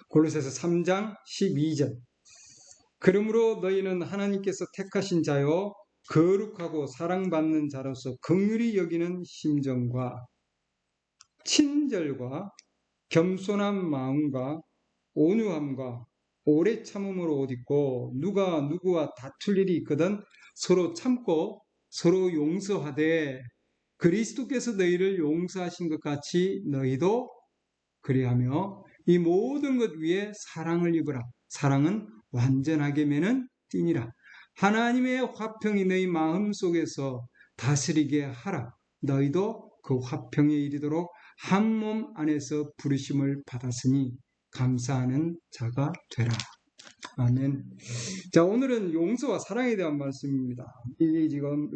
골로새서 3장 12절. 그러므로 너희는 하나님께서 택하신 자요 거룩하고 사랑받는 자로서 긍휼히 여기는 심정과 친절과 겸손한 마음과 온유함과 오래 참음으로 옷 입고 누가 누구와 다툴 일이 있거든 서로 참고 서로 용서하되 그리스도께서 너희를 용서하신 것 같이 너희도 그리하며 이 모든 것 위에 사랑을 입으라. 사랑은 완전하게 매는 띠니라. 하나님의 화평이 너희 마음속에서 다스리게 하라. 너희도 그 화평에 이르도록 한 몸 안에서 부르심을 받았으니 감사하는 자가 되라. 아멘. 자, 오늘은 용서와 사랑에 대한 말씀입니다. 이 지금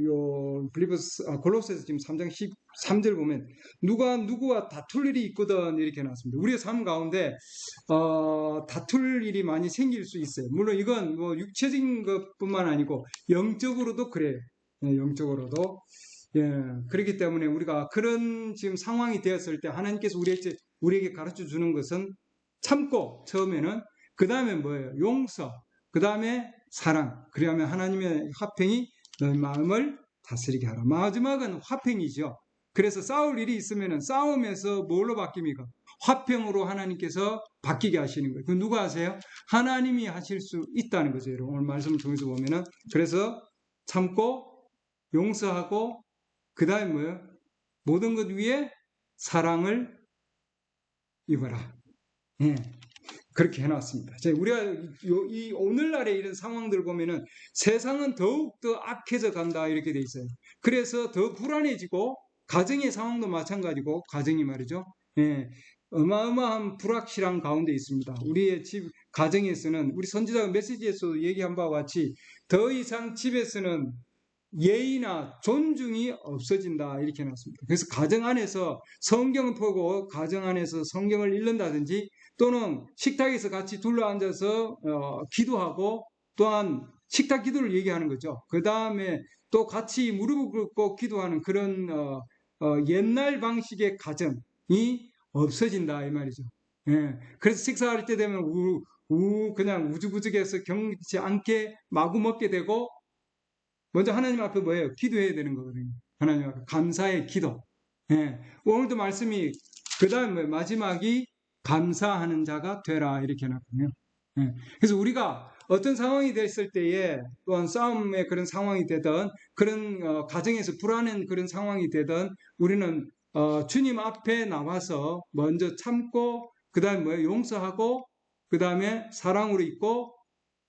골로새서 지금 3장 13절 보면 누가 누구와 다툴 일이 있거든 이렇게 나왔습니다. 우리의 삶 가운데 다툴 일이 많이 생길 수 있어요. 물론 이건 뭐 육체적인 것뿐만 아니고 영적으로도 그래요. 영적으로도. 그렇기 때문에 우리가 그런 지금 상황이 되었을 때 하나님께서 우리에게 가르쳐 주는 것은 참고 처음에는 그 다음에 뭐예요? 용서. 그 다음에 사랑. 그러면 하나님의 화평이 너희 마음을 다스리게 하라. 마지막은 화평이죠. 그래서 싸울 일이 있으면 싸움에서 뭘로 바뀝니까? 화평으로 하나님께서 바뀌게 하시는 거예요. 그 누가 하세요? 하나님이 하실 수 있다는 거죠. 여러분. 오늘 말씀을 통해서 보면은. 그래서 참고 용서하고 그 다음에 뭐예요? 모든 것 위에 사랑을 입어라. 그렇게 해놨습니다. 우리가 이 오늘날의 이런 상황들 보면은 세상은 더욱더 악해져 간다 이렇게 돼 있어요. 그래서 더 불안해지고 가정의 상황도 마찬가지고 가정이 말이죠. 어마어마한 불확실한 가운데 있습니다. 우리의 집 가정에서는 우리 선지자가 메시지에서 얘기한 바와 같이 더 이상 집에서는 예의나 존중이 없어진다 이렇게 해놨습니다. 그래서 가정 안에서 성경을 보고 가정 안에서 성경을 읽는다든지 또는 식탁에서 같이 둘러앉아서 기도하고 또한 식탁 기도를 얘기하는 거죠. 그 다음에 또 같이 무릎을 꿇고 기도하는 그런 옛날 방식의 가정이 없어진다 이 말이죠. 그래서 식사할 때 되면 그냥 우죽우죽해서 경치 않게 마구 먹게 되고 먼저 하나님 앞에 뭐예요? 기도해야 되는 거거든요. 하나님 앞에 감사의 기도. 오늘도 말씀이 그 다음에 마지막이 감사하는 자가 되라 이렇게 해놨군요. 그래서 우리가 어떤 상황이 됐을 때에 또한 싸움의 그런 상황이 되든 그런 가정에서 불안한 그런 상황이 되든 우리는 주님 앞에 나와서 먼저 참고 그 다음에 뭐예요? 용서하고 그 다음에 사랑으로 있고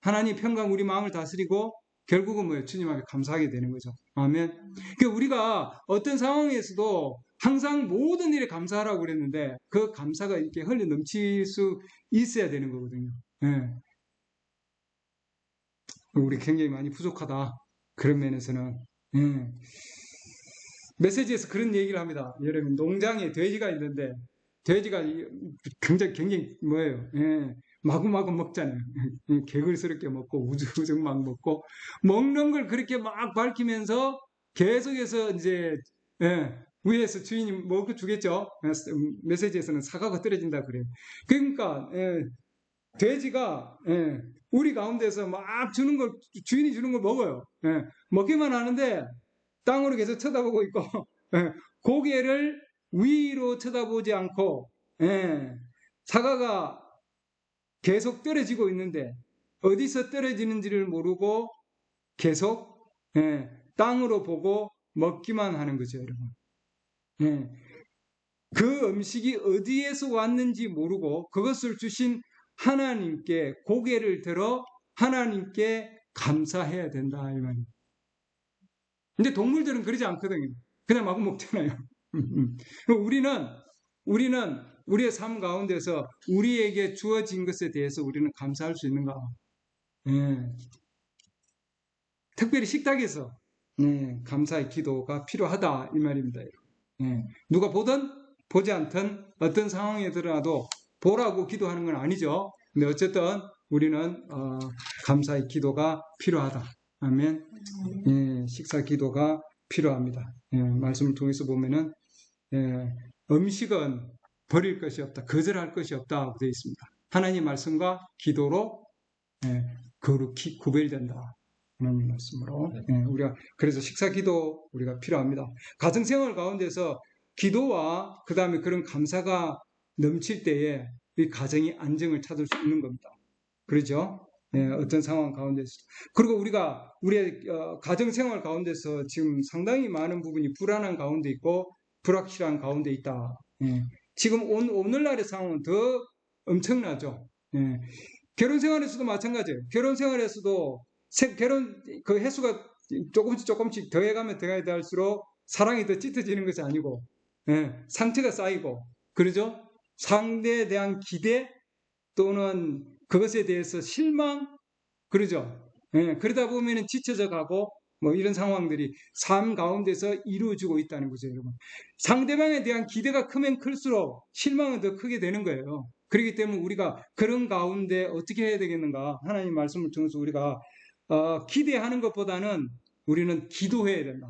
하나님 평강 우리 마음을 다스리고 결국은 뭐예요? 주님 앞에 감사하게 되는 거죠. 아멘. 그러니까 우리가 어떤 상황에서도 항상 모든 일에 감사하라고 그랬는데 그 감사가 이렇게 흘러 넘칠 수 있어야 되는 거거든요. 우리 굉장히 많이 부족하다. 그런 면에서는. 메시지에서 그런 얘기를 합니다. 여러분, 농장에 돼지가 있는데 돼지가 굉장히 뭐예요? 마구마구 먹잖아요. 개걸스럽게 먹고 우죽우죽 막 먹고 먹는 걸 그렇게 막 밝히면서 계속해서 이제 위에서 주인이 먹어 주겠죠. 메시지에서는 사과가 떨어진다 그래요. 그러니까 돼지가 우리 가운데서 막 주는 걸 주인이 주는 걸 먹어요. 먹기만 하는데 땅으로 계속 쳐다보고 있고 고개를 위로 쳐다보지 않고 사과가 계속 떨어지고 있는데 어디서 떨어지는지를 모르고 계속 땅으로 보고 먹기만 하는 거죠, 여러분. 그 음식이 어디에서 왔는지 모르고 그것을 주신 하나님께 고개를 들어 하나님께 감사해야 된다 이 말입니다. 근데 동물들은 그러지 않거든요. 그냥 마구 먹잖아요. 우리는 우리의 삶 가운데서 우리에게 주어진 것에 대해서 우리는 감사할 수 있는가? 특별히 식탁에서 감사의 기도가 필요하다 이 말입니다. 누가 보든 보지 않든 어떤 상황에 들어도 보라고 기도하는 건 아니죠. 근데 어쨌든 우리는 감사의 기도가 필요하다. 아멘. 식사 기도가 필요합니다. 말씀을 통해서 보면은 음식은 버릴 것이 없다, 거절할 것이 없다고 되어 있습니다. 하나님 말씀과 기도로 거룩히 구별된다. 하나님 말씀으로. 우리가 그래서 식사기도 우리가 필요합니다. 가정생활 가운데서 기도와 그 다음에 그런 감사가 넘칠 때에 이 가정이 안정을 찾을 수 있는 겁니다. 그렇죠? 어떤 상황 가운데서. 그리고 우리가 우리의 가정생활 가운데서 지금 상당히 많은 부분이 불안한 가운데 있고 불확실한 가운데 있다. 지금 오늘날의 상황은 더 엄청나죠. 결혼생활에서도 마찬가지예요. 결혼생활에서도 결혼 그 횟수가 조금씩 더해가면 더해야 할수록 사랑이 더 짙어지는 것이 아니고 상처가 쌓이고 그러죠? 상대에 대한 기대 또는 그것에 대해서 실망 그러죠? 그러다 보면은 지쳐져 가고 뭐 이런 상황들이 삶 가운데서 이루어지고 있다는 거죠, 여러분. 상대방에 대한 기대가 크면 클수록 실망은 더 크게 되는 거예요. 그렇기 때문에 우리가 그런 가운데 어떻게 해야 되겠는가? 하나님 말씀을 통해서 우리가 기대하는 것보다는 우리는 기도해야 된다.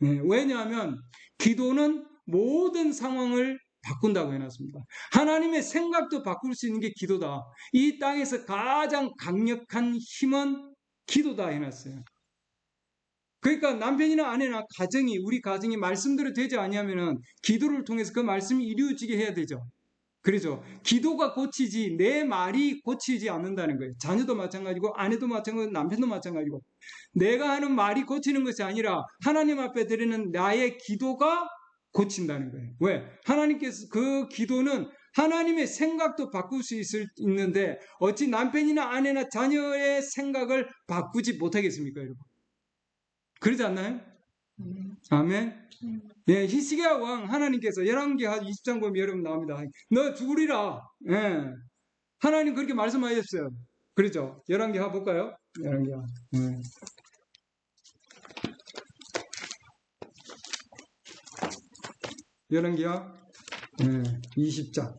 왜냐하면 기도는 모든 상황을 바꾼다고 해놨습니다. 하나님의 생각도 바꿀 수 있는 게 기도다. 이 땅에서 가장 강력한 힘은 기도다 해놨어요. 그러니까 남편이나 아내나 가정이 우리 가정이 말씀대로 되지 아니하면은 기도를 통해서 그 말씀이 이루어지게 해야 되죠. 그렇죠. 기도가 고치지 내 말이 고치지 않는다는 거예요. 자녀도 마찬가지고 아내도 마찬가지고 남편도 마찬가지고 내가 하는 말이 고치는 것이 아니라 하나님 앞에 드리는 나의 기도가 고친다는 거예요. 왜? 하나님께서 그 기도는 하나님의 생각도 바꿀 수 있는데 어찌 남편이나 아내나 자녀의 생각을 바꾸지 못하겠습니까, 여러분? 그러지 않나요? 아멘. 히스기야 왕 하나님께서 열왕기하 20장 보면 여러분 나옵니다. 너 죽으리라. 하나님 그렇게 말씀하셨어요. 그렇죠? 열왕기하 볼까요? 열왕기하. 열왕기하 20장.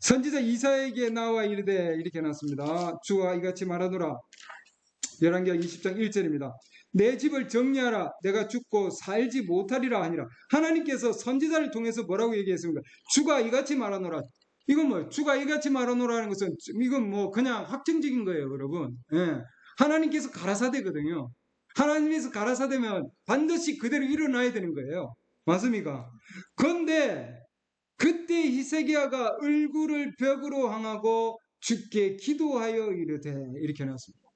선지자 이사야에게 나와 이르되 이렇게 해놨습니다. 주와 이같이 말하노라. 열왕기하 20장 1절입니다. 내 집을 정리하라. 내가 죽고 살지 못하리라 하니라. 하나님께서 선지자를 통해서 뭐라고 얘기했습니까? 주가 이같이 말하노라. 이건 뭐 주가 이같이 말하노라는 것은 이건 뭐 그냥 확정적인 거예요, 여러분. 하나님께서 가라사대거든요. 하나님께서 가라사대면 반드시 그대로 일어나야 되는 거예요. 맞습니까? 그런데 그때 히스기야가 얼굴을 벽으로 향하고 주께 기도하여 이르되 이렇게 해놨습니다.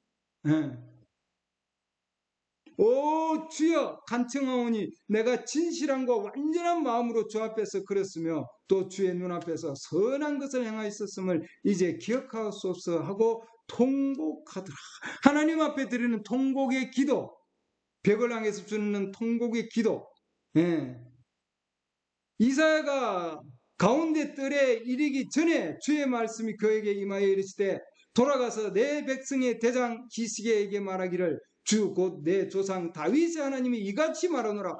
오 주여 간청하오니 내가 진실함과 완전한 마음으로 주 앞에서 그랬으며 또 주의 눈앞에서 선한 것을 행하였음을 이제 기억하옵소서 하고 통곡하더라. 하나님 앞에 드리는 통곡의 기도, 벽을 향해서 주는 통곡의 기도. 이사야가 가운데 뜰에 이르기 전에 주의 말씀이 그에게 임하여 이르시되 돌아가서 내 백성의 대장 히스기야에게 말하기를 주 곧 내 조상 다윗의 하나님이 이같이 말하노라.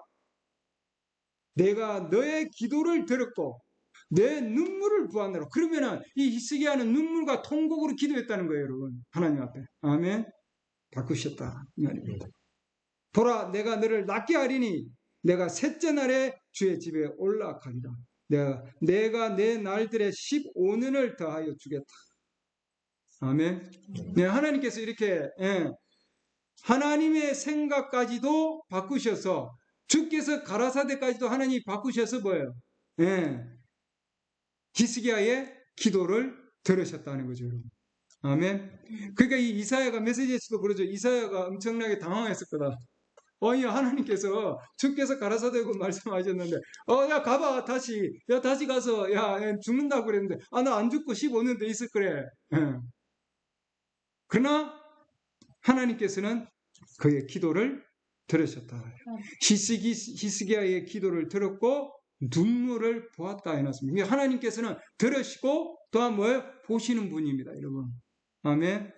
내가 너의 기도를 들었고 내 눈물을 보았노라. 그러면은 이 히스기야는 눈물과 통곡으로 기도했다는 거예요, 여러분. 하나님 앞에. 아멘. 바꾸셨다. 이 말입니다. 보라, 내가 너를 낫게 하리니 내가 셋째 날에 주의 집에 올라가리라. 내가 내 날들의 15년을 더하여 주겠다. 아멘. 네, 하나님께서 이렇게 하나님의 생각까지도 바꾸셔서 주께서 가라사대까지도 하나님이 바꾸셔서 뭐예요? 히스기야의 기도를 들으셨다는 거죠, 여러분. 아멘. 그러니까 이 이사야가 메시지에서도 그러죠. 이사야가 엄청나게 당황했을 거다. 하나님께서 주께서 가라사대고 말씀하셨는데 야 가봐 다시 가서 야 죽는다고 그랬는데 나 안 죽고 15년 더 있을 거래. 그러나 하나님께서는 그의 기도를 들으셨다. 히스기야의 기도를 들었고 눈물을 보았다 해놨습니다. 하나님께서는 들으시고 또한 뭐예요? 보시는 분입니다, 여러분. 아멘.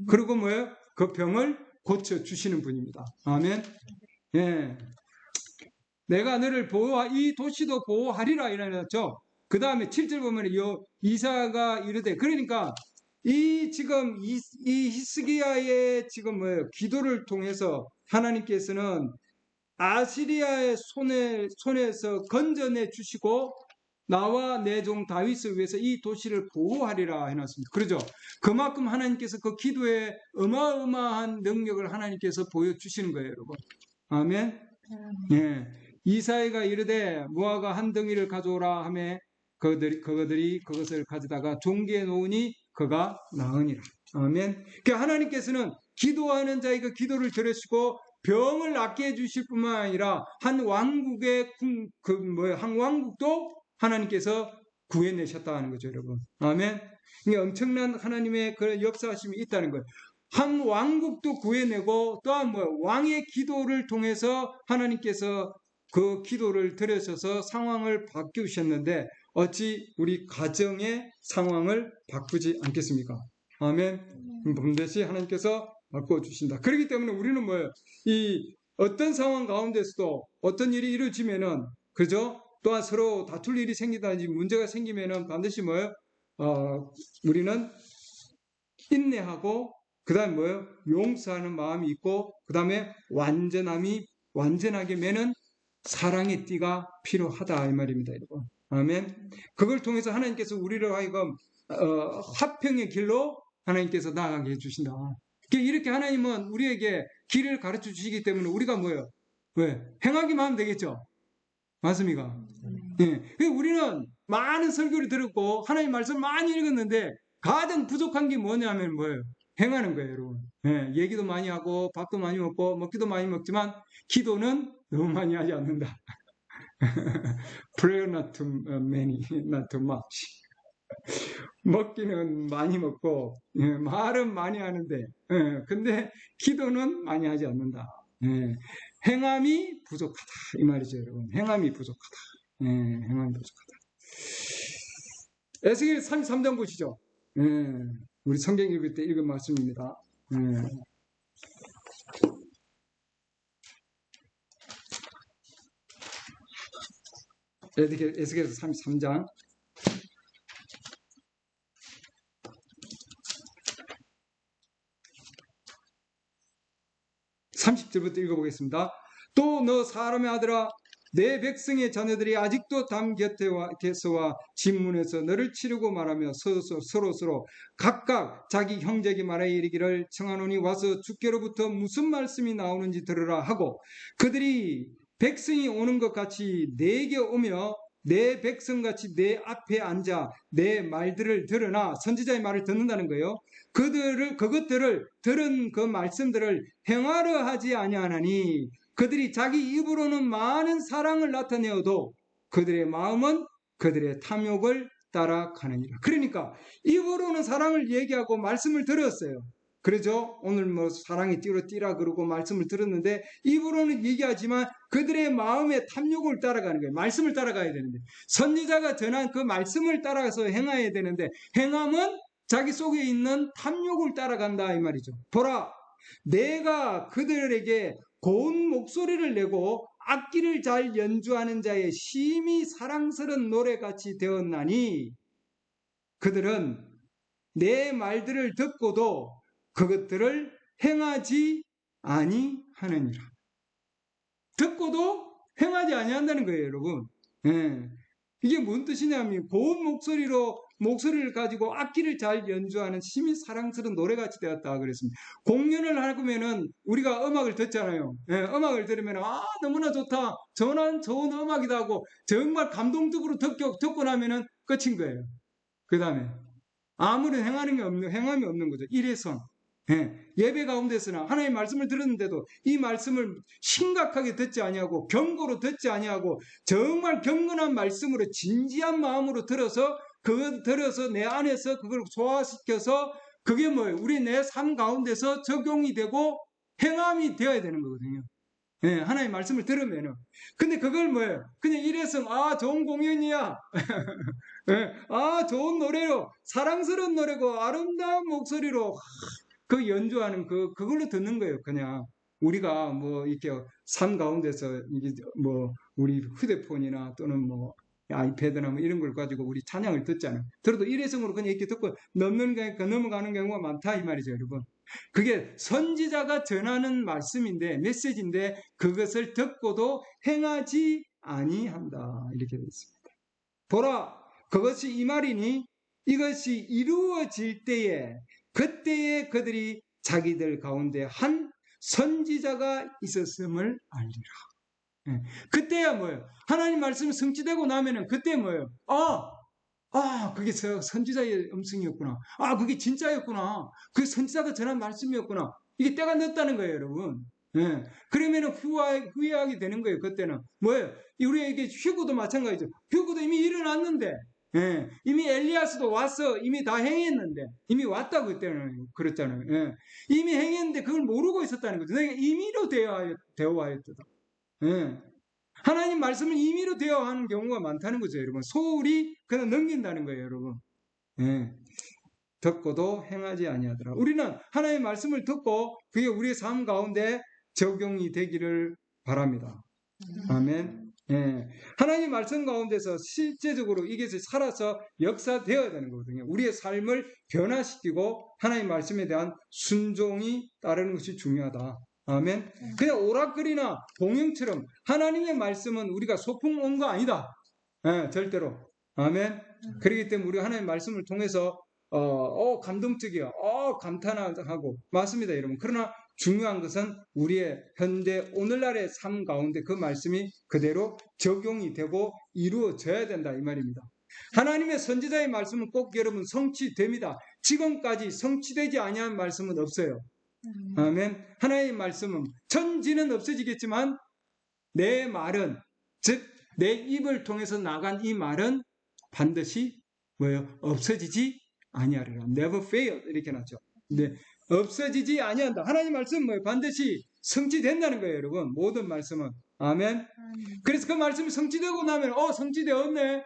그리고 뭐예요? 그 병을 고쳐주시는 분입니다. 아멘. 내가 너를 이 도시도 보호하리라 이랬죠. 그 다음에 7절 보면 이사가 이르되 그러니까 지금 이 히스기야의 지금 뭐예요? 기도를 통해서 하나님께서는 아시리아의 손에서 건져내 주시고 나와 내 종 다윗을 위해서 이 도시를 보호하리라 해놨습니다. 그러죠? 그만큼 하나님께서 그 기도에 어마어마한 능력을 하나님께서 보여주시는 거예요, 여러분. 아멘. 예. 이사야가 이르되 무화과 한 덩이를 가져오라 하매 그것들이 그것을 가져다가 종기에 놓으니 그가 나으니라. 아멘. 그러니까 하나님께서는 기도하는 자의 그 기도를 들으시고 병을 낫게 해주실 뿐만 아니라 한 왕국의 한 왕국도 하나님께서 구해내셨다는 거죠, 여러분. 아멘. 이게 엄청난 하나님의 그런 역사하심이 있다는 거예요. 한 왕국도 구해내고 또한 왕의 기도를 통해서 하나님께서 그 기도를 들으셔서 상황을 바꾸셨는데 어찌 우리 가정의 상황을 바꾸지 않겠습니까? 아멘. 반드시 하나님께서 바꿔주신다. 그렇기 때문에 우리는 이 어떤 상황 가운데서도 어떤 일이 이루어지면은, 그죠? 또한 서로 다툴 일이 생기다든지 문제가 생기면은 반드시 우리는 인내하고, 그 다음에 용서하는 마음이 있고, 그 다음에 완전하게 매는 사랑의 띠가 필요하다, 이 말입니다, 여러분. 아멘. 그걸 통해서 하나님께서 우리를 하여금 화평의 길로 하나님께서 나아가게 해주신다. 이렇게 하나님은 우리에게 길을 가르쳐 주시기 때문에 우리가 왜? 행하기만 하면 되겠죠? 맞습니까? 예. 우리는 많은 설교를 들었고 하나님 말씀 많이 읽었는데 가장 부족한 게 뭐냐면 행하는 거예요, 여러분. 예. 얘기도 많이 하고 밥도 많이 먹고 먹기도 많이 먹지만 기도는 너무 많이 하지 않는다. Prayer not too many, not too much. 먹기는 많이 먹고 말은 많이 하는데 근데 기도는 많이 하지 않는다. 행함이 부족하다 이 말이죠, 여러분. 행함이 부족하다. 행함이 부족하다. 에스겔 33장 보시죠. 우리 성경 읽을 때 읽은 말씀입니다. 에스겔 33장 30절부터 읽어보겠습니다. 또 너 사람의 아들아, 내 백성의 자녀들이 아직도 담 곁에서와 집문에서 너를 치르고 말하며 서로 각각 자기 형제에게 말하여 이르기를 청하노니 와서 주께로부터 무슨 말씀이 나오는지 들으라 하고, 그들이 백성이 오는 것 같이 내게 오며 내 백성같이 내 앞에 앉아 내 말들을 들으나, 선지자의 말을 듣는다는 거예요. 그것들을 들은 그 말씀들을 행하려 하지 아니하나니 그들이 자기 입으로는 많은 사랑을 나타내어도 그들의 마음은 그들의 탐욕을 따라가느니라. 그러니까 입으로는 사랑을 얘기하고 말씀을 들었어요. 그러죠? 오늘 사랑이 뛰라 그러고 말씀을 들었는데 입으로는 얘기하지만 그들의 마음의 탐욕을 따라가는 거예요. 말씀을 따라가야 되는데, 선지자가 전한 그 말씀을 따라가서 행해야 되는데 행함은 자기 속에 있는 탐욕을 따라간다 이 말이죠. 보라, 내가 그들에게 고운 목소리를 내고 악기를 잘 연주하는 자의 심히 사랑스러운 노래같이 되었나니 그들은 내 말들을 듣고도 그것들을 행하지 아니하느니라. 듣고도 행하지 아니한다는 거예요, 여러분. 이게 뭔 뜻이냐면 고운 목소리를 가지고 악기를 잘 연주하는 심히 사랑스러운 노래같이 되었다 그랬습니다. 공연을 하면은 우리가 음악을 듣잖아요. 음악을 들으면 너무나 좋다, 좋은 음악이다 하고 정말 감동적으로 듣고 나면은 끝인 거예요. 그 다음에 아무런 행함이 없는 거죠. 일회성. 예배 가운데서나 하나님의 말씀을 들었는데도 이 말씀을 심각하게 듣지 아니하고 경고로 듣지 아니하고 정말 경건한 말씀으로 진지한 마음으로 들어서 내 안에서 그걸 소화시켜서 그게 우리 내 삶 가운데서 적용이 되고 행함이 되어야 되는 거거든요. 하나님의 말씀을 들으면은. 근데 그걸 그냥 일회성, 좋은 공연이야. 좋은 노래로, 사랑스러운 노래고 아름다운 목소리로 그 연주하는 그걸로 듣는 거예요. 그냥 우리가 이렇게 삶 가운데서 우리 휴대폰이나 또는 아이패드나 이런 걸 가지고 우리 찬양을 듣잖아요. 들어도 일회성으로 그냥 이렇게 듣고 넘어가는 경우가 많다 이 말이죠, 여러분. 그게 선지자가 전하는 말씀인데, 메시지인데 그것을 듣고도 행하지 아니한다. 이렇게 되어 있습니다. 보라, 그것이 이 말이니 이것이 이루어질 때에, 그때에 그들이 자기들 가운데 한 선지자가 있었음을 알리라. 예. 그때야 뭐예요? 하나님 말씀이 성취되고 나면은 그때 뭐예요? 그게 선지자의 음성이었구나. 그게 진짜였구나. 그 선지자가 전한 말씀이었구나. 이게 때가 늦다는 거예요, 여러분. 예. 그러면은 후회하게 되는 거예요, 그때는. 뭐예요? 우리에게 휴거도 마찬가지죠. 휴거도 이미 일어났는데, 예. 이미 엘리야스도 와서 이미 다 행했는데, 이미 왔다고 그때는 그랬잖아요. 예. 이미 행했는데 그걸 모르고 있었다는 거죠. 내가 임의로 되어하였다. 예. 하나님 말씀은 임의로 대화하는 경우가 많다는 거죠, 여러분. 소홀히 그냥 넘긴다는 거예요, 여러분. 예. 듣고도 행하지 아니하더라. 우리는 하나님의 말씀을 듣고 그게 우리의 삶 가운데 적용이 되기를 바랍니다. 아멘. 예. 하나님 말씀 가운데서 실제적으로 이것이 살아서 역사되어야 되는 거거든요. 우리의 삶을 변화시키고 하나님 말씀에 대한 순종이 따르는 것이 중요하다. 아멘. 그냥 오락거리나 공영처럼 하나님의 말씀은 우리가 소풍 온 거 아니다. 절대로. 아멘. 그렇기 때문에 우리가 하나님의 말씀을 통해서 감동적이야. 감탄하고 맞습니다, 여러분. 그러나 중요한 것은 우리의 현대 오늘날의 삶 가운데 그 말씀이 그대로 적용이 되고 이루어져야 된다 이 말입니다. 하나님의 선지자의 말씀은 꼭 여러분 성취됩니다. 지금까지 성취되지 아니한 말씀은 없어요. 아멘. 하나님의 말씀은 천지는 없어지겠지만 내 말은, 즉 내 입을 통해서 나간 이 말은 반드시 뭐예요? 없어지지 아니하리라. Never fail 이렇게 나죠. 네, 없어지지 아니한다. 하나님 말씀은 뭐예요? 반드시 성취된다는 거예요, 여러분. 모든 말씀은. 아멘. 그래서 그 말씀이 성취되고 나면 성취되었네.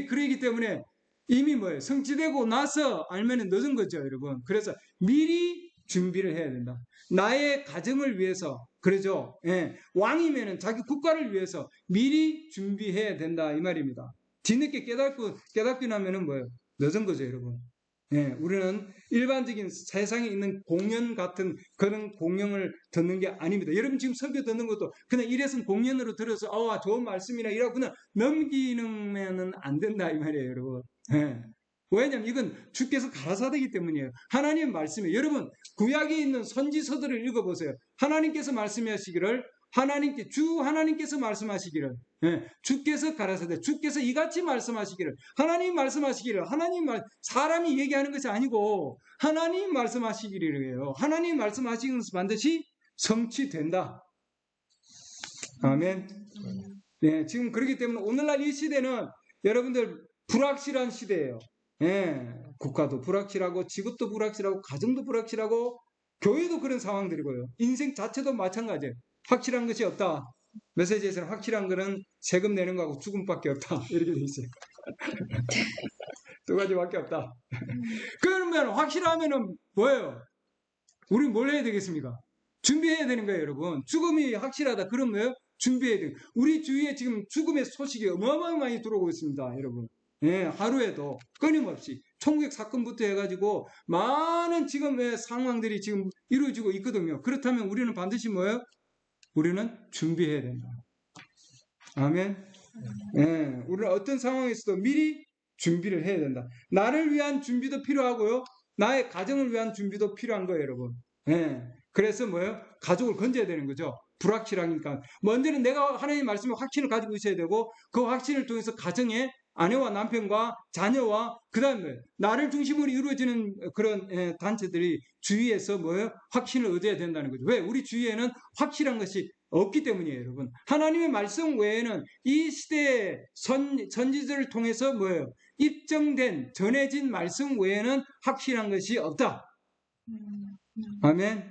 그러기 때문에 이미 뭐예요? 성취되고 나서 알면 늦은 거죠, 여러분. 그래서 미리 준비를 해야 된다. 나의 가정을 위해서, 그러죠. 예. 왕이면은 자기 국가를 위해서 미리 준비해야 된다 이 말입니다. 뒤늦게 깨닫고 나면은 뭐예요? 늦은 거죠, 여러분. 예, 우리는 일반적인 세상에 있는 공연 같은 그런 공연을 듣는 게 아닙니다. 여러분 지금 설교 듣는 것도 그냥 이래서 공연으로 들어서 좋은 말씀이나 이라고 그냥 넘기면은 안 된다 이 말이에요, 여러분. 예. 왜냐하면 이건 주께서 가라사대이기 때문이에요. 하나님 말씀에 여러분 구약에 있는 선지서들을 읽어보세요. 하나님께서 말씀하시기를 하나님께서 말씀하시기를 주께서 가라사대 주께서 이같이 말씀하시기를 하나님 말씀하시기를 사람이 얘기하는 것이 아니고 하나님 말씀하시기를 하나님 말씀하시는 것은 반드시 성취된다. 아멘. 네, 지금 그렇기 때문에 오늘날 이 시대는 여러분들 불확실한 시대예요. 국가도 불확실하고 직업도 불확실하고 가정도 불확실하고 교회도 그런 상황들이고요. 인생 자체도 마찬가지예요. 확실한 것이 없다. 메시지에서는 확실한 거는 세금 내는 거하고 죽음밖에 없다. 이렇게 돼 있어요. 두 가지밖에 없다. 그러면 확실하면은 뭐예요? 우리 뭘 해야 되겠습니까? 준비해야 되는 거예요, 여러분. 죽음이 확실하다. 그러면 준비해야 돼요. 우리 주위에 지금 죽음의 소식이 어마어마하게 많이 들어오고 있습니다, 여러분. 하루에도 끊임없이 총격 사건부터 해가지고 많은 지금의 상황들이 지금 이루어지고 있거든요. 그렇다면 우리는 반드시 뭐예요? 우리는 준비해야 된다. 아멘. 우리는 어떤 상황에서도 미리 준비를 해야 된다. 나를 위한 준비도 필요하고요. 나의 가정을 위한 준비도 필요한 거예요, 여러분. 그래서 뭐예요? 가족을 건져야 되는 거죠. 불확실하니까. 먼저는 내가 하나님의 말씀에 확신을 가지고 있어야 되고 그 확신을 통해서 가정에 아내와 남편과 자녀와 그 다음에 나를 중심으로 이루어지는 그런 단체들이 주위에서 뭐예요? 확신을 얻어야 된다는 거죠. 왜? 우리 주위에는 확실한 것이 없기 때문이에요, 여러분. 하나님의 말씀 외에는 이 시대의 선지자를 통해서 뭐예요? 입증된, 전해진 말씀 외에는 확실한 것이 없다. 아멘.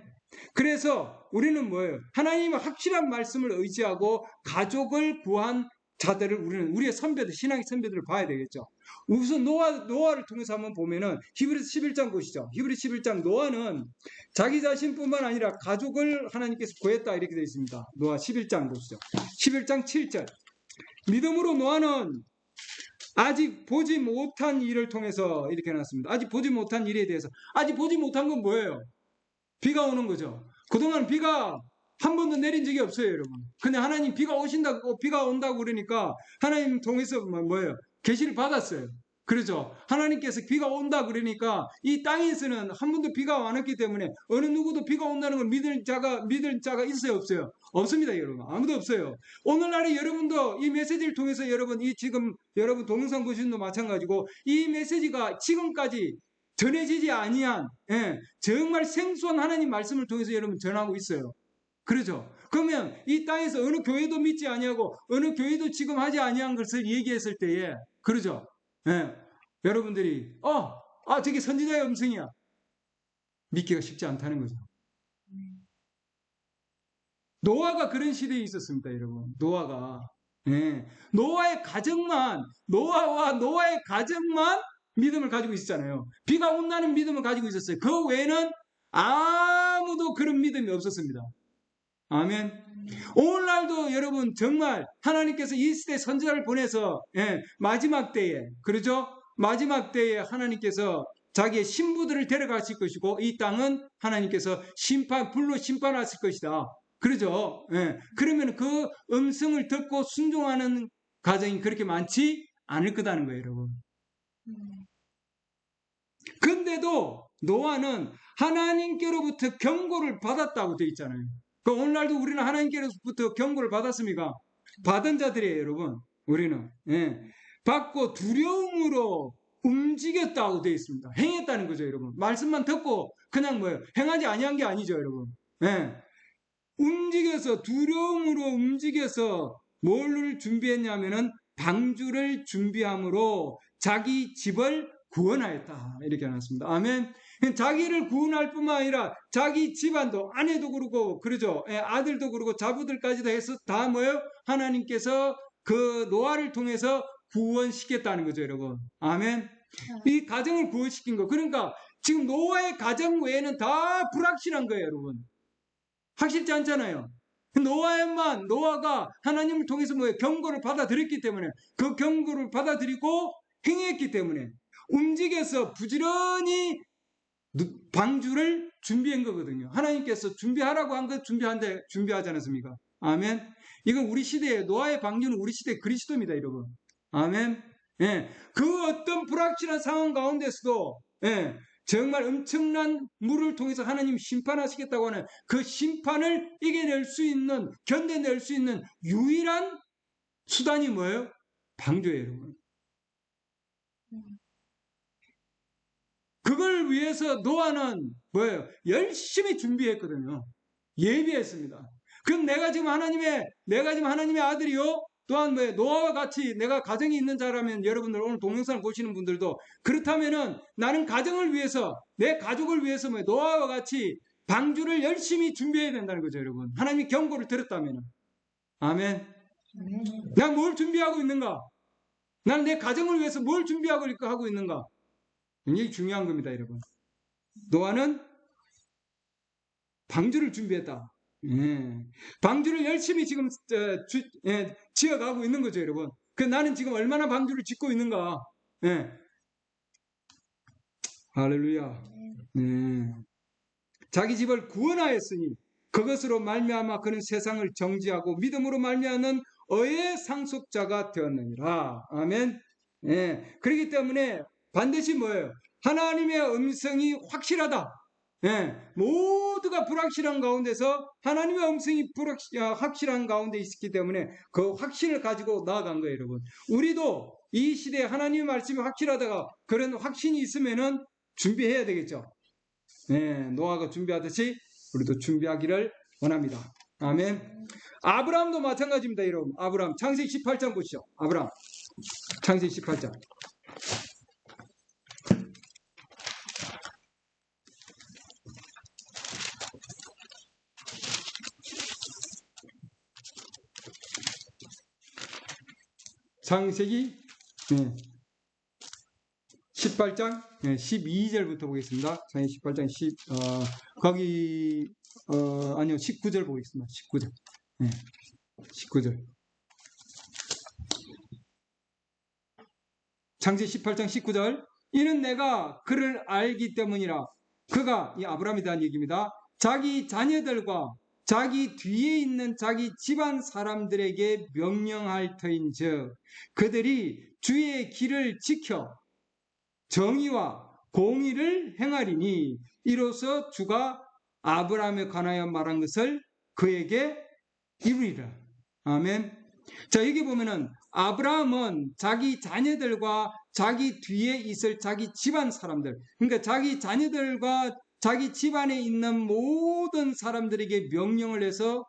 그래서 우리는 뭐예요? 하나님의 확실한 말씀을 의지하고 가족을 구한 자들을 우리의 선배들, 신앙의 선배들을 봐야 되겠죠. 우선 노아를 통해서 한번 보면은 히브리서 11장 보시죠. 히브리서 11장 노아는 자기 자신뿐만 아니라 가족을 하나님께서 구했다 이렇게 되어 있습니다. 노아 11장 보시죠. 11장 7절. 믿음으로 노아는 아직 보지 못한 일을 통해서 이렇게 해놨습니다. 아직 보지 못한 일에 대해서. 아직 보지 못한 건 뭐예요? 비가 오는 거죠. 그동안 비가 한 번도 내린 적이 없어요, 여러분. 근데 하나님 비가 오신다고, 비가 온다고 그러니까 하나님 통해서 뭐예요? 계시를 받았어요. 그렇죠? 하나님께서 비가 온다 그러니까 이 땅에서는 한 번도 비가 안 왔기 때문에 어느 누구도 비가 온다는 걸 믿을 자가 있어요, 없어요? 없습니다, 여러분. 아무도 없어요. 오늘날에 여러분도 이 메시지를 통해서 여러분, 이 지금 여러분 동영상 보시는 도 마찬가지고 이 메시지가 지금까지 전해지지 아니한, 정말 생소한 하나님 말씀을 통해서 여러분 전하고 있어요. 그렇죠? 그러면 이 땅에서 어느 교회도 믿지 아니하고 어느 교회도 지금 하지 아니한 것을 얘기했을 때에, 그렇죠? 여러분들이 저게 선지자의 음성이야, 믿기가 쉽지 않다는 거죠. 노아가 그런 시대에 있었습니다, 여러분. 노아가. 노아와 노아의 가정만 믿음을 가지고 있었잖아요. 비가 온다는 믿음을 가지고 있었어요. 그 외에는 아무도 그런 믿음이 없었습니다. 아멘. 오늘날도 여러분 정말 하나님께서 이 시대 선지자를 보내서 마지막 때에, 그렇죠? 마지막 때에 하나님께서 자기의 신부들을 데려가실 것이고 이 땅은 하나님께서 불로 심판하실 것이다. 그러죠? 그러면 그 음성을 듣고 순종하는 가정이 그렇게 많지 않을 거다는 거예요, 여러분. 근데도 노아는 하나님께로부터 경고를 받았다고 되어 있잖아요. 오늘날도 우리는 하나님께로부터 경고를 받았습니까? 받은 자들이에요, 여러분. 우리는. 받고 두려움으로 움직였다고 되어 있습니다. 행했다는 거죠, 여러분. 말씀만 듣고 그냥 행하지 아니한 게 아니죠, 여러분. 움직여서, 두려움으로 움직여서 뭘 준비했냐면은 방주를 준비함으로 자기 집을 구원하였다. 이렇게 해놨습니다. 아멘. 자기를 구원할 뿐만 아니라 자기 집안도, 아내도 그렇고, 그러죠. 아들도 그렇고, 자부들까지도 해서 다 하나님께서 그 노아를 통해서 구원시켰다는 거죠, 여러분. 아멘. 이 가정을 구원시킨 거. 그러니까 지금 노아의 가정 외에는 다 불확실한 거예요, 여러분. 확실치 않잖아요. 노아가 하나님을 통해서 경고를 받아들였기 때문에, 그 경고를 받아들이고 행했기 때문에 움직여서 부지런히 방주를 준비한 거거든요. 하나님께서 준비하라고 한 것 준비하지 않았습니까? 아멘. 이건 우리 시대의 노아의 방주는 우리 시대의 그리스도입니다, 여러분. 아멘. 그 어떤 불확실한 상황 가운데서도 정말 엄청난 물을 통해서 하나님 심판하시겠다고 하는 그 심판을 이겨낼 수 있는, 견뎌낼 수 있는 유일한 수단이 뭐예요? 방주예요, 여러분. 그걸 위해서 노아는 열심히 준비했거든요. 예비했습니다. 그럼 내가 지금 하나님의 아들이요? 또한 노아와 같이 내가 가정이 있는 자라면, 여러분들 오늘 동영상을 보시는 분들도 그렇다면은 나는 가정을 위해서, 내 가족을 위해서 노아와 같이 방주를 열심히 준비해야 된다는 거죠, 여러분. 하나님이 경고를 들었다면은. 아멘. 난 뭘 준비하고 있는가? 난 내 가정을 위해서 뭘 준비하고 있는가? 굉장히 중요한 겁니다, 여러분. 노아는 방주를 준비했다. 방주를 열심히 지금 지어가고 있는 거죠, 여러분. 나는 지금 얼마나 방주를 짓고 있는가? 할렐루야. 자기 집을 구원하였으니 그것으로 말미암아 그는 세상을 정지하고 믿음으로 말미암는 의의 상속자가 되었느니라. 아멘. 그렇기 때문에 반드시 뭐예요? 하나님의 음성이 확실하다. 모두가 불확실한 가운데서 하나님의 음성이 확실한 가운데 있었기 때문에 그 확신을 가지고 나아간 거예요, 여러분. 우리도 이 시대에 하나님의 말씀이 확실하다가 그런 확신이 있으면은 준비해야 되겠죠. 노아가 준비하듯이 우리도 준비하기를 원합니다. 아멘. 아브라함도 마찬가지입니다, 여러분. 아브라함 창세기 18장 보시죠. 아브라함 창세기 18장. 창세기 18장 12절부터 보겠습니다. 창세기 18장 19절 보겠습니다. 19절. 19절. 창세기 18장 19절. 이는 내가 그를 알기 때문이라. 그가, 이 아브라함에 대한 얘기입니다. 자기 자녀들과 자기 뒤에 있는 자기 집안 사람들에게 명령할 터인즉 그들이 주의 길을 지켜 정의와 공의를 행하리니 이로써 주가 아브라함에 관하여 말한 것을 그에게 이루리라. 아멘. 자, 여기 보면은 아브라함은 자기 자녀들과 자기 뒤에 있을 자기 집안 사람들, 그러니까 자기 자녀들과 자기 집안에 있는 모든 사람들에게 명령을 해서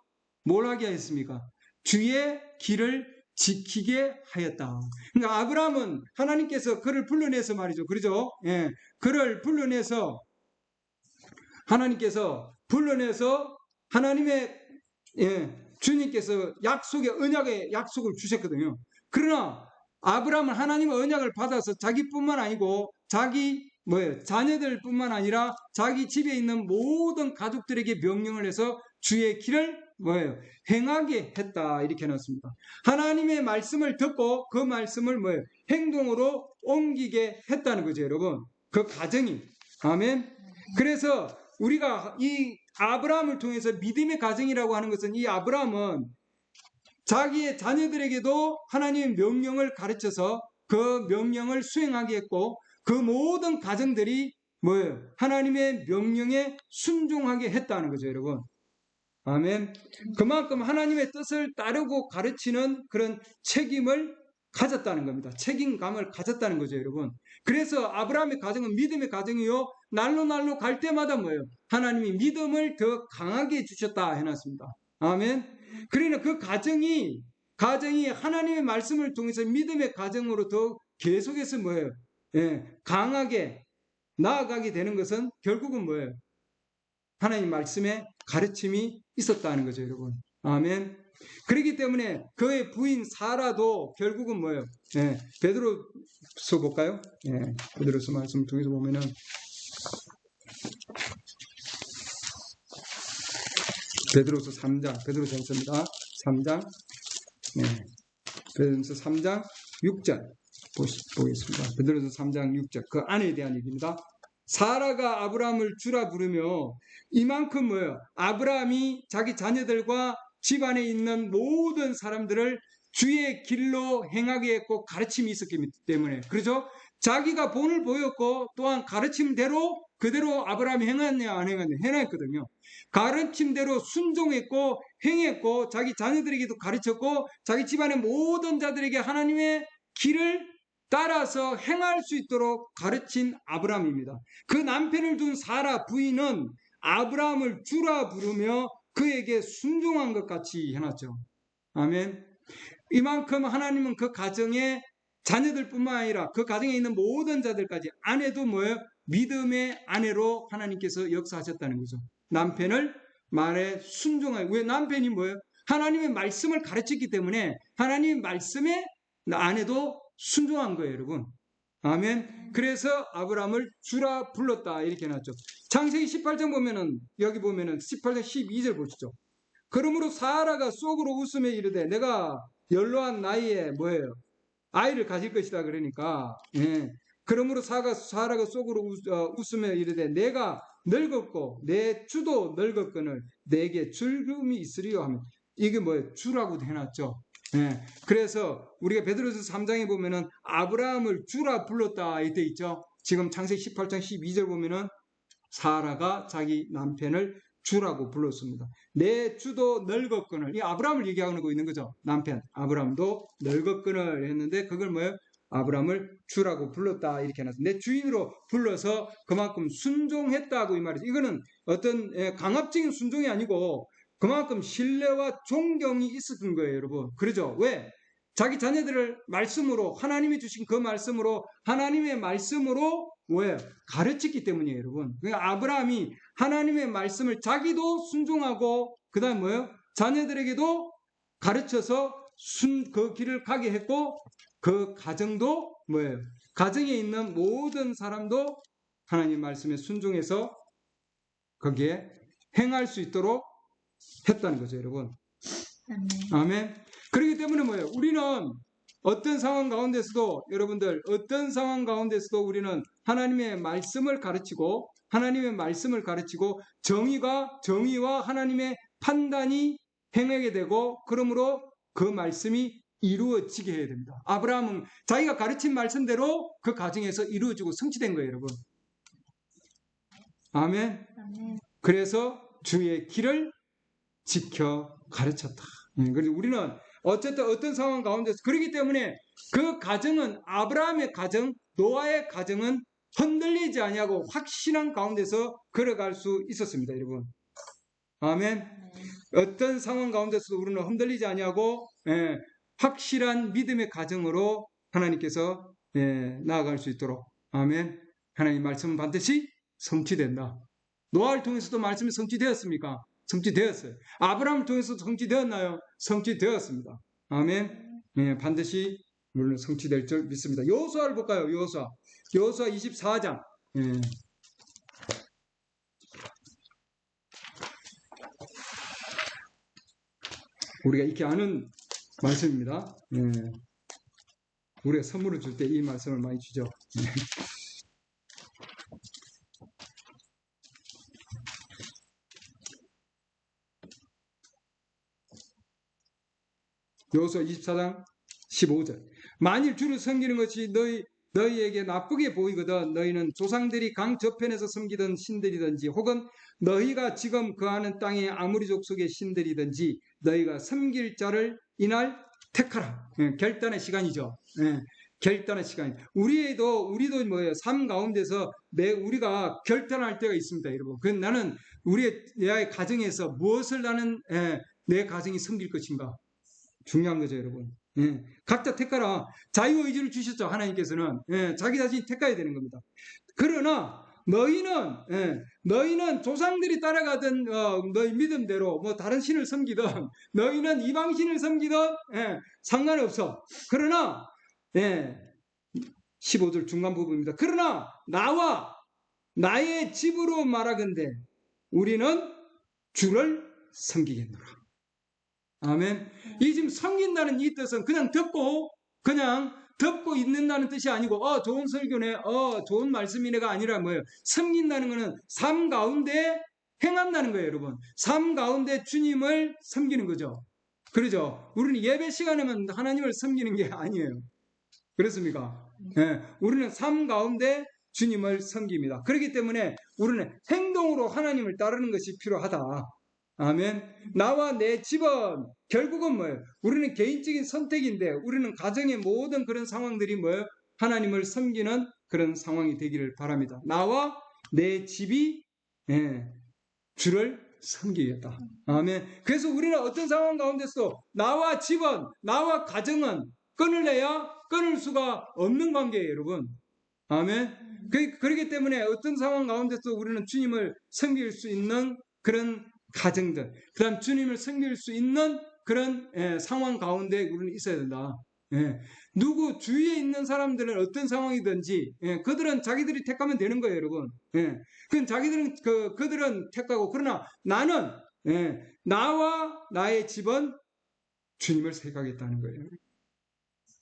뭘 하게 했습니까? 주의 길을 지키게 하였다. 그러니까 아브라함은 하나님께서 그를 불러내서 말이죠. 그러죠? 예. 그를 불러내서 하나님께서 하나님의 주님께서 약속의 언약의 약속을 주셨거든요. 그러나 아브라함은 하나님의 언약을 받아서 자기뿐만 아니고 자기 자녀들뿐만 아니라 자기 집에 있는 모든 가족들에게 명령을 해서 주의 길을 행하게 했다 이렇게 해놨습니다. 하나님의 말씀을 듣고 그 말씀을 행동으로 옮기게 했다는 거죠, 여러분. 그 가정이. 아멘. 그래서 우리가 이 아브라함을 통해서 믿음의 가정이라고 하는 것은 이 아브라함은 자기의 자녀들에게도 하나님의 명령을 가르쳐서 그 명령을 수행하게 했고 그 모든 가정들이 하나님의 명령에 순종하게 했다는 거죠, 여러분. 아멘. 그만큼 하나님의 뜻을 따르고 가르치는 그런 책임을 가졌다는 겁니다. 책임감을 가졌다는 거죠, 여러분. 그래서 아브라함의 가정은 믿음의 가정이요. 날로 갈 때마다 하나님이 믿음을 더 강하게 해주셨다 해놨습니다. 아멘. 그러나 그 가정이 하나님의 말씀을 통해서 믿음의 가정으로 더 계속해서 강하게 나아가게 되는 것은 결국은 하나님 말씀의 가르침이 있었다는 거죠, 여러분. 아멘. 그렇기 때문에 그의 부인 사라도 결국은 베드로서 볼까요? 베드로서 말씀을 통해서 보면은 베드로서 3장, 베드로전서입니다. 3장, 베드로서 3장 6절 보겠습니다. 베드로서 3장 6절 그 아내에 대한 얘기입니다. 사라가 아브라함을 주라 부르며 이만큼 아브라함이 자기 자녀들과 집안에 있는 모든 사람들을 주의 길로 행하게 했고 가르침이 있었기 때문에 그렇죠? 자기가 본을 보였고 또한 가르침대로 그대로 아브라함이 행했냐 안 행했냐 행했거든요. 가르침대로 순종했고 행했고 자기 자녀들에게도 가르쳤고 자기 집안의 모든 자들에게 하나님의 길을 따라서 행할 수 있도록 가르친 아브라함입니다. 그 남편을 둔 사라 부인은 아브라함을 주라 부르며 그에게 순종한 것 같이 해놨죠. 아멘. 이만큼 하나님은 그 가정에 자녀들뿐만 아니라 그 가정에 있는 모든 자들까지 아내도 믿음의 아내로 하나님께서 역사하셨다는 거죠. 남편을 말에 순종하여 왜 남편이 하나님의 말씀을 가르쳤기 때문에 하나님의 말씀에 아내도 순종한 거예요, 여러분. 아멘. 그래서 아브라함을 주라 불렀다 이렇게 해놨죠. 창세기 18장 보면은 여기 보면은 18장 12절 보시죠. 그러므로 사라가 속으로 웃으며 이르되 내가 연로한 나이에 아이를 가질 것이다 그러니까 그러므로 사라가 속으로 웃으며 이르되 내가 늙었고 내 주도 늙었거늘 내게 즐거움이 있으리요 하면 이게 주라고 해놨죠. 그래서 우리가 베드로서 3장에 보면은 아브라함을 주라 불렀다 이때 있죠. 지금 창세기 18장 12절 보면은 사라가 자기 남편을 주라고 불렀습니다. 내 주도 늙었거늘 이 아브라함을 얘기하고 있는 거죠. 남편 아브라함도 늙었거늘 했는데 그걸 아브라함을 주라고 불렀다 이렇게 해놨어요. 내 주인으로 불러서 그만큼 순종했다고 이 말이죠. 이거는 어떤 강압적인 순종이 아니고 그만큼 신뢰와 존경이 있었던 거예요, 여러분. 그러죠? 왜? 자기 자녀들을 말씀으로 하나님이 주신 그 말씀으로 하나님의 말씀으로 가르쳤기 때문이에요, 여러분. 그러니까 아브라함이 하나님의 말씀을 자기도 순종하고 그다음 자녀들에게도 가르쳐서 그 길을 가게 했고 그 가정도 가정에 있는 모든 사람도 하나님 말씀에 순종해서 거기에 행할 수 있도록 했다는 거죠, 여러분. 아멘. 그렇기 때문에 우리는 어떤 상황 가운데서도 여러분들 어떤 상황 가운데서도 우리는 하나님의 말씀을 가르치고 하나님의 말씀을 가르치고 정의와 하나님의 판단이 행하게 되고 그러므로 그 말씀이 이루어지게 해야 됩니다. 아브라함은 자기가 가르친 말씀대로 그 가정에서 이루어지고 성취된 거예요, 여러분. 아멘. 그래서 주의 길을 지켜 가르쳤다. 그래서 우리는 어쨌든 어떤 상황 가운데서 그렇기 때문에 그 가정은 아브라함의 가정, 노아의 가정은 흔들리지 아니하고 확신한 가운데서 걸어갈 수 있었습니다, 여러분. 아멘. 어떤 상황 가운데서도 우리는 흔들리지 아니하고 확실한 믿음의 가정으로 하나님께서 나아갈 수 있도록. 아멘. 하나님 말씀은 반드시 성취된다. 노아를 통해서도 말씀이 성취되었습니까? 성취되었어요. 아브라함을 통해서도 성취되었나요? 성취되었습니다. 아멘. 반드시 물론 성취될 줄 믿습니다. 여호수아를 볼까요? 여호수아 24장. 우리가 익히 아는 말씀입니다. 우리가 선물을 줄 때 이 말씀을 많이 주죠. 여호수아 24장 15절. 만일 주를 섬기는 것이 너희에게 나쁘게 보이거든 너희는 조상들이 강 저편에서 섬기던 신들이든지 혹은 너희가 지금 거하는 땅의 아무리 족속의 신들이든지 너희가 섬길 자를 이날 택하라. 결단의 시간이죠. 결단의 시간. 우리도 뭐예요? 삶 가운데서 우리가 결단할 때가 있습니다, 여러분. 그 나는 내 가정에서 무엇을 나는 내 가정이 섬길 것인가? 중요한 거죠, 여러분. 각자 택하라. 자유의지를 주셨죠, 하나님께서는. 자기 자신이 택해야 되는 겁니다. 그러나 너희는 조상들이 따라가던 너희 믿음대로 뭐 다른 신을 섬기든 너희는 이방신을 섬기든 상관없어. 그러나 15절 중간 부분입니다. 그러나 나와 나의 집으로 말하건대 우리는 주를 섬기겠노라. 아멘. 이 지금 섬긴다는 이 뜻은 그냥 듣고 있는다는 뜻이 아니고 좋은 설교네, 좋은 말씀이네가 아니라 뭐예요? 섬긴다는 것은 삶 가운데 행한다는 거예요, 여러분. 삶 가운데 주님을 섬기는 거죠. 그러죠? 우리는 예배 시간에만 하나님을 섬기는 게 아니에요. 그렇습니까? 우리는 삶 가운데 주님을 섬깁니다. 그렇기 때문에 우리는 행동으로 하나님을 따르는 것이 필요하다. 아멘. 나와 내 집은 결국은 뭐예요? 우리는 개인적인 선택인데 우리는 가정의 모든 그런 상황들이 뭐예요? 하나님을 섬기는 그런 상황이 되기를 바랍니다. 나와 내 집이 주를 섬기겠다. 아멘. 그래서 우리는 어떤 상황 가운데서도 나와 집은, 나와 가정은 끊을래야 끊을 수가 없는 관계예요, 여러분. 아멘. 그렇기 때문에 어떤 상황 가운데서 우리는 주님을 섬길 수 있는 그런 가정들, 그 다음 주님을 섬길 수 있는 그런 상황 가운데 우리는 있어야 된다. 누구 주위에 있는 사람들은 어떤 상황이든지 그들은 자기들이 택하면 되는 거예요, 여러분. 그건 그들은 택하고, 그러나 나는 나와 나의 집은 주님을 택하겠다는 거예요.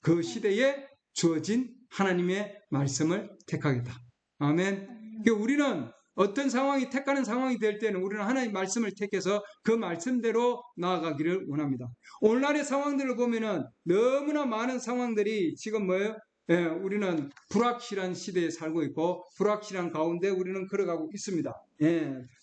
그 시대에 주어진 하나님의 말씀을 택하겠다. 아멘. 우리는 어떤 상황이 택하는 상황이 될 때는 우리는 하나님 말씀을 택해서 그 말씀대로 나아가기를 원합니다. 오늘날의 상황들을 보면은 너무나 많은 상황들이 지금 뭐예요? 우리는 불확실한 시대에 살고 있고 불확실한 가운데 우리는 걸어가고 있습니다.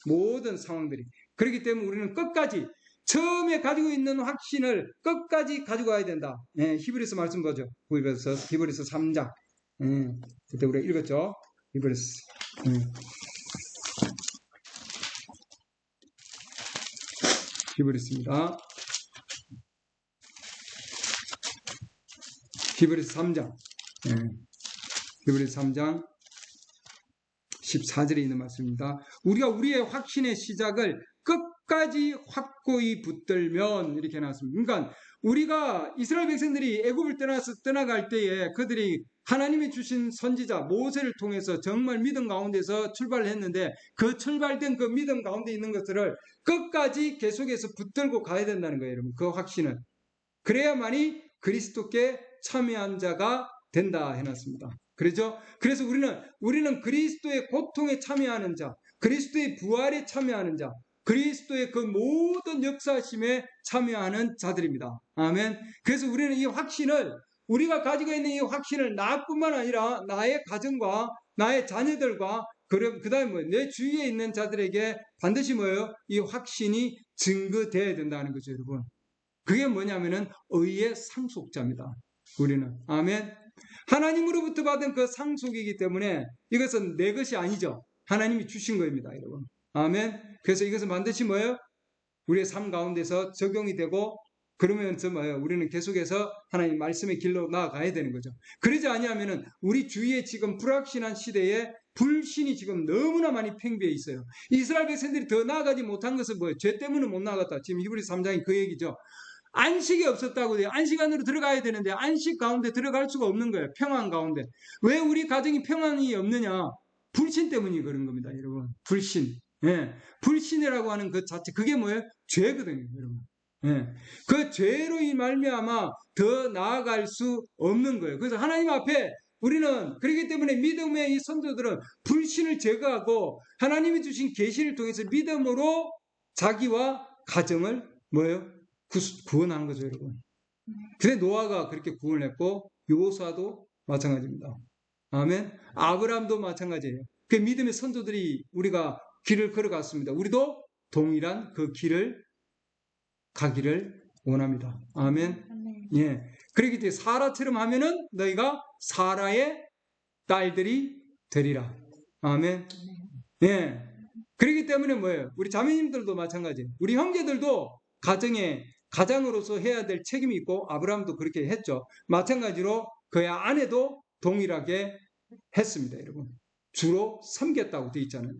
모든 상황들이. 그렇기 때문에 우리는 끝까지 처음에 가지고 있는 확신을 끝까지 가지고 가야 된다. 히브리서 말씀 보죠. 히브리서 3장. 그때 우리가 읽었죠. 히브리서. 히브리서입니다. 히브리서 3장. 히브리서 3장 14절에 있는 말씀입니다. 우리가 우리의 확신의 시작을 끝까지 확고히 붙들면 이렇게 나왔습니다. 그러니까 우리가 이스라엘 백성들이 애굽을 떠나갈 때에 그들이 하나님이 주신 선지자 모세를 통해서 정말 믿음 가운데서 출발을 했는데 그 출발된 그 믿음 가운데 있는 것들을 끝까지 계속해서 붙들고 가야 된다는 거예요, 여러분. 그 확신은. 그래야만이 그리스도께 참여한 자가 된다 해놨습니다. 그렇죠? 그래서 우리는 그리스도의 고통에 참여하는 자, 그리스도의 부활에 참여하는 자, 그리스도의 그 모든 역사심에 참여하는 자들입니다. 아멘. 그래서 우리는 이 확신을, 우리가 가지고 있는 이 확신을 나뿐만 아니라 나의 가정과 나의 자녀들과 그 다음에 내 주위에 있는 자들에게 반드시 뭐예요? 이 확신이 증거되어야 된다는 거죠, 여러분. 그게 뭐냐면은 의의 상속자입니다. 우리는. 아멘. 하나님으로부터 받은 그 상속이기 때문에 이것은 내 것이 아니죠. 하나님이 주신 겁니다, 여러분. 아멘. 그래서 이것은 반드시 뭐예요? 우리의 삶 가운데서 적용이 되고, 그러면서 뭐예요? 우리는 계속해서 하나님 말씀의 길로 나아가야 되는 거죠. 그러지 아니하면은 우리 주위에 지금 불확신한 시대에 불신이 지금 너무나 많이 팽배해 있어요. 이스라엘 백성들이 더 나아가지 못한 것은 뭐예요? 죄 때문에 못 나아갔다. 지금 히브리서 3장이 그 얘기죠. 안식이 없었다고 돼요. 안식 안으로 들어가야 되는데 안식 가운데 들어갈 수가 없는 거예요. 평안 가운데. 왜 우리 가정이 평안이 없느냐? 불신 때문이 그런 겁니다, 여러분. 불신. 예. 불신이라고 하는 그 자체, 그게 뭐예요? 죄거든요, 여러분. 예. 그 죄로 이 말미암아 더 나아갈 수 없는 거예요. 그래서 하나님 앞에 우리는 그렇기 때문에 믿음의 이 선조들은 불신을 제거하고 하나님이 주신 계시를 통해서 믿음으로 자기와 가정을 뭐예요? 구원한 거죠, 여러분. 그래 노아가 그렇게 구원했고 요호수아도 마찬가지입니다. 아멘. 아브라함도 마찬가지예요. 그 믿음의 선조들이 우리가 길을 걸어갔습니다. 우리도 동일한 그 길을 가기를 원합니다. 아멘. 예. 그렇기 때문에 사라처럼 하면은 너희가 사라의 딸들이 되리라. 아멘. 예. 그렇기 때문에 뭐예요? 우리 자매님들도 마찬가지예요. 우리 형제들도 가장으로서 해야 될 책임이 있고, 아브라함도 그렇게 했죠. 마찬가지로 그의 아내도 동일하게 했습니다, 여러분. 주로 섬겼다고 되어 있잖아요.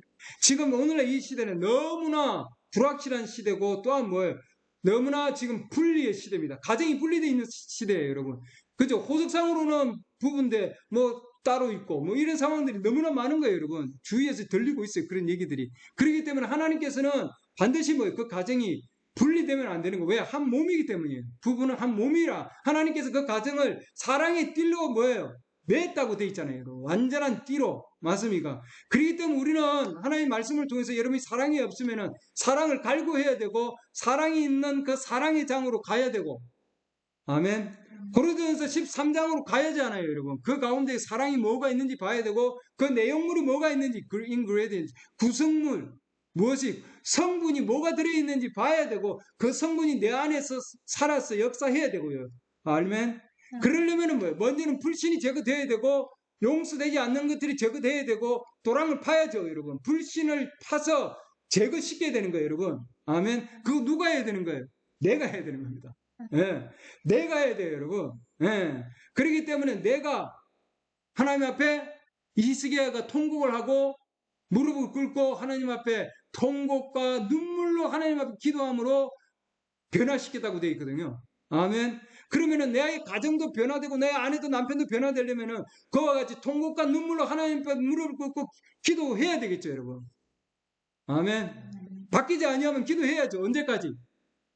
지금 오늘날 이 시대는 너무나 불확실한 시대고, 또한 뭐예요? 너무나 지금 분리의 시대입니다. 가정이 분리되어 있는 시대예요, 여러분. 그죠? 호적상으로는 부부인데 뭐 따로 있고 뭐 이런 상황들이 너무나 많은 거예요, 여러분. 주위에서 들리고 있어요, 그런 얘기들이. 그렇기 때문에 하나님께서는 반드시 뭐예요? 그 가정이 분리되면 안 되는 거예요. 왜? 한 몸이기 때문이에요. 부부는 한 몸이라 하나님께서 그 가정을 사랑의 띠로 뭐예요? 맺었다고 돼 있잖아요. 여러분. 완전한 띠로. 맞습니까? 그렇기 때문에 우리는 하나님의 말씀을 통해서 여러분이 사랑이 없으면은 사랑을 갈구해야 되고, 사랑이 있는 그 사랑의 장으로 가야 되고, 아멘. 고린도전서 13장으로 가야지 않아요, 여러분. 그 가운데 사랑이 뭐가 있는지 봐야 되고, 그 내용물이 뭐가 있는지, 그 인그레디언트, 구성물, 무엇이, 성분이 뭐가 들어있는지 봐야 되고, 그 성분이 내 안에서 살아서 역사해야 되고요. 아멘. 그러려면은 뭐예요? 먼저는 불신이 제거되어야 되고, 용서되지 않는 것들이 제거되어야 되고, 도랑을 파야죠, 여러분. 불신을 파서 제거시켜야 되는 거예요, 여러분. 아멘. 그거 누가 해야 되는 거예요? 내가 해야 되는 겁니다. 예, 내가 해야 돼요, 여러분. 예, 그렇기 때문에 내가 하나님 앞에 히스기야가 통곡을 하고 무릎을 꿇고 하나님 앞에 통곡과 눈물로 하나님 앞에 기도함으로 변화시켰다고 되어 있거든요. 아멘. 그러면은 내 가정도 변화되고 내 아내도 남편도 변화되려면은 그와 같이 통곡과 눈물로 하나님 앞에 무릎을 꿇고 기도해야 되겠죠, 여러분. 아멘. 바뀌지 아니하면 기도해야죠. 언제까지?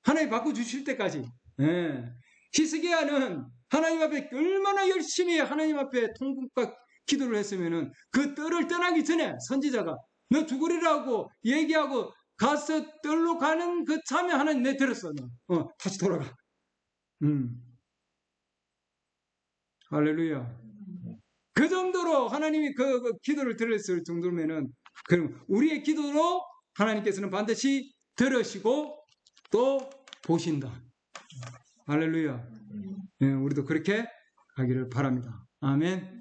하나님 바꿔주실 때까지. 예. 히스기야는 하나님 앞에 얼마나 열심히 하나님 앞에 통곡과 기도를 했으면은 그 뜰을 떠나기 전에 선지자가 너 죽으리라고 얘기하고 가서 뜰로 가는 그 참에 하나님 내 들었어. 너. 다시 돌아가. 할렐루야. 그 정도로 하나님이 그 기도를 들었을 정도면은 그럼 우리의 기도로 하나님께서는 반드시 들으시고 또 보신다. 할렐루야. 예, 우리도 그렇게 가기를 바랍니다. 아멘.